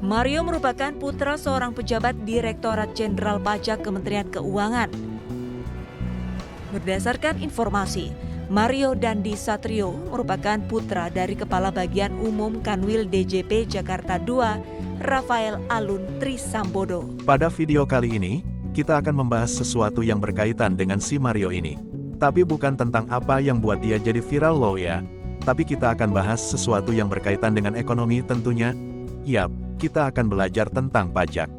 Mario merupakan putra seorang pejabat Direktorat Jenderal Pajak Kementerian Keuangan. Berdasarkan informasi, Mario Dandi Satrio merupakan putra dari Kepala Bagian Umum Kanwil DJP Jakarta II, Rafael Alun Trisambodo. Pada video kali ini, kita akan membahas sesuatu yang berkaitan dengan si Mario ini. Tapi bukan tentang apa yang buat dia jadi viral loh ya. Tapi kita akan bahas sesuatu yang berkaitan dengan ekonomi tentunya. Yap, kita akan belajar tentang pajak.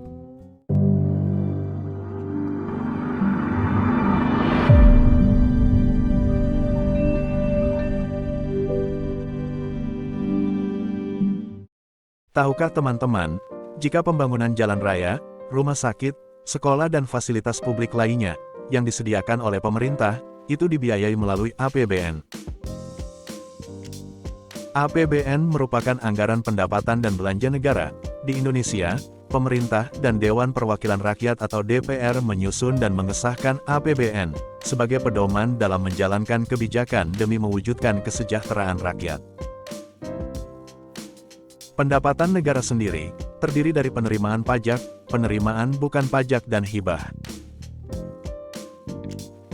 Tahukah teman-teman, jika pembangunan jalan raya, rumah sakit, sekolah dan fasilitas publik lainnya, yang disediakan oleh pemerintah, itu dibiayai melalui APBN. APBN merupakan anggaran pendapatan dan belanja negara. Di Indonesia, pemerintah dan Dewan Perwakilan Rakyat atau DPR menyusun dan mengesahkan APBN sebagai pedoman dalam menjalankan kebijakan demi mewujudkan kesejahteraan rakyat. Pendapatan negara sendiri terdiri dari penerimaan pajak, penerimaan bukan pajak dan hibah.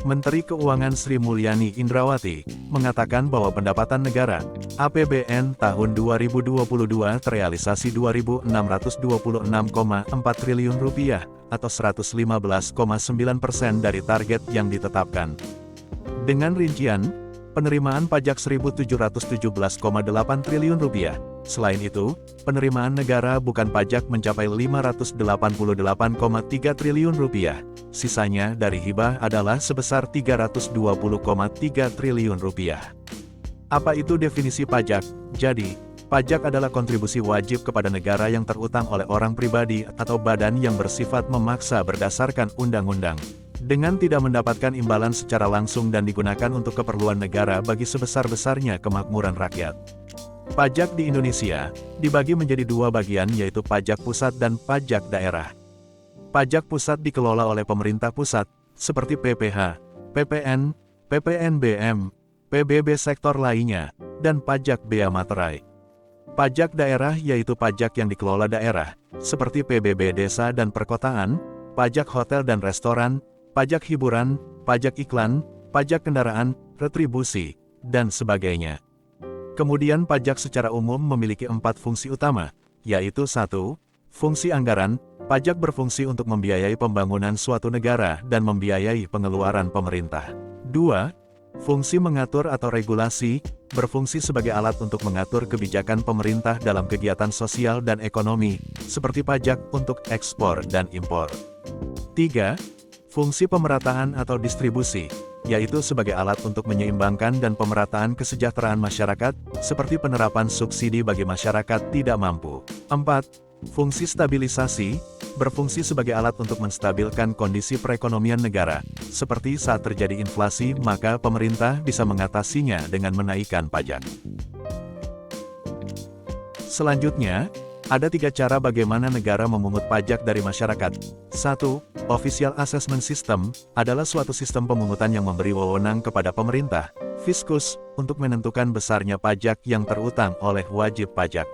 Menteri Keuangan Sri Mulyani Indrawati mengatakan bahwa pendapatan negara APBN tahun 2022 terrealisasi Rp2.626,4 triliun atau 115,9% dari target yang ditetapkan. Dengan rincian, penerimaan pajak Rp1.717,8 triliun. Selain itu, penerimaan negara bukan pajak mencapai Rp588,3 triliun. Sisanya dari hibah adalah sebesar Rp320,3 triliun. Apa itu definisi pajak? Jadi, pajak adalah kontribusi wajib kepada negara yang terutang oleh orang pribadi atau badan yang bersifat memaksa berdasarkan undang-undang, dengan tidak mendapatkan imbalan secara langsung dan digunakan untuk keperluan negara bagi sebesar-besarnya kemakmuran rakyat. Pajak di Indonesia dibagi menjadi dua bagian, yaitu pajak pusat dan pajak daerah. Pajak pusat dikelola oleh pemerintah pusat, seperti PPH, PPN, PPNBM, PBB sektor lainnya, dan pajak bea materai. Pajak daerah yaitu pajak yang dikelola daerah, seperti PBB desa dan perkotaan, pajak hotel dan restoran, pajak hiburan, pajak iklan, pajak kendaraan, retribusi, dan sebagainya. Kemudian pajak secara umum memiliki 4 fungsi utama, yaitu 1. Fungsi anggaran, pajak berfungsi untuk membiayai pembangunan suatu negara dan membiayai pengeluaran pemerintah. 2. Fungsi mengatur atau regulasi, berfungsi sebagai alat untuk mengatur kebijakan pemerintah dalam kegiatan sosial dan ekonomi, seperti pajak untuk ekspor dan impor. 3. Fungsi pemerataan atau distribusi, yaitu sebagai alat untuk menyeimbangkan dan pemerataan kesejahteraan masyarakat, seperti penerapan subsidi bagi masyarakat tidak mampu. 4. Fungsi stabilisasi, berfungsi sebagai alat untuk menstabilkan kondisi perekonomian negara, seperti saat terjadi inflasi maka pemerintah bisa mengatasinya dengan menaikkan pajak. Selanjutnya, ada 3 cara bagaimana negara memungut pajak dari masyarakat. 1. Official Assessment System adalah suatu sistem pemungutan yang memberi wewenang kepada pemerintah, fiskus, untuk menentukan besarnya pajak yang terutang oleh wajib pajak.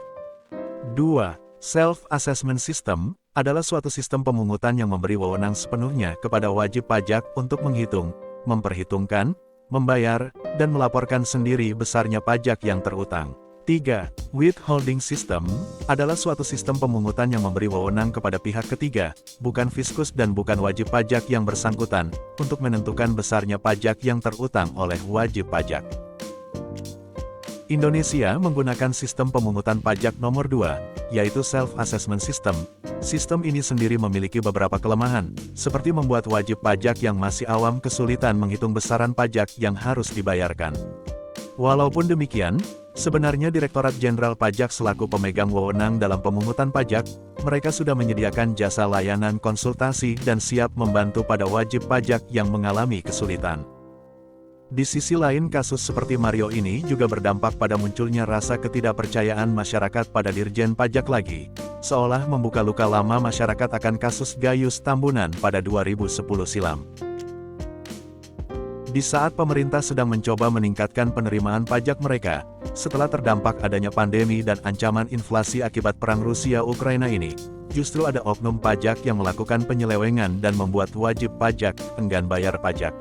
2. Self-Assessment System adalah suatu sistem pemungutan yang memberi wewenang sepenuhnya kepada wajib pajak untuk menghitung, memperhitungkan, membayar, dan melaporkan sendiri besarnya pajak yang terutang. 3. Withholding System adalah suatu sistem pemungutan yang memberi wewenang kepada pihak ketiga, bukan fiskus dan bukan wajib pajak yang bersangkutan, untuk menentukan besarnya pajak yang terutang oleh wajib pajak. Indonesia menggunakan sistem pemungutan pajak nomor 2, yaitu Self-Assessment System. Sistem ini sendiri memiliki beberapa kelemahan, seperti membuat wajib pajak yang masih awam kesulitan menghitung besaran pajak yang harus dibayarkan. Walaupun demikian, sebenarnya Direktorat Jenderal Pajak selaku pemegang wewenang dalam pemungutan pajak, mereka sudah menyediakan jasa layanan konsultasi dan siap membantu pada wajib pajak yang mengalami kesulitan. Di sisi lain, kasus seperti Mario ini juga berdampak pada munculnya rasa ketidakpercayaan masyarakat pada Dirjen Pajak lagi, seolah membuka luka lama masyarakat akan kasus Gayus Tambunan pada 2010 silam. Di saat pemerintah sedang mencoba meningkatkan penerimaan pajak mereka, setelah terdampak adanya pandemi dan ancaman inflasi akibat perang Rusia-Ukraina ini, justru ada oknum pajak yang melakukan penyelewengan dan membuat wajib pajak enggan bayar pajak.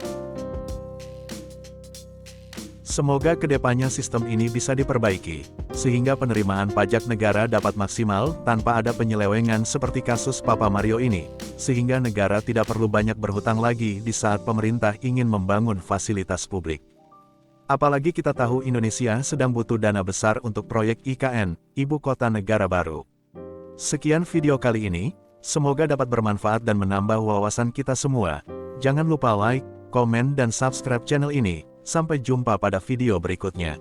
Semoga kedepannya sistem ini bisa diperbaiki, sehingga penerimaan pajak negara dapat maksimal tanpa ada penyelewengan seperti kasus Papa Mario ini, sehingga negara tidak perlu banyak berhutang lagi di saat pemerintah ingin membangun fasilitas publik. Apalagi kita tahu Indonesia sedang butuh dana besar untuk proyek IKN, Ibu Kota Negara Baru. Sekian video kali ini, semoga dapat bermanfaat dan menambah wawasan kita semua. Jangan lupa like, komen dan subscribe channel ini. Sampai jumpa pada video berikutnya.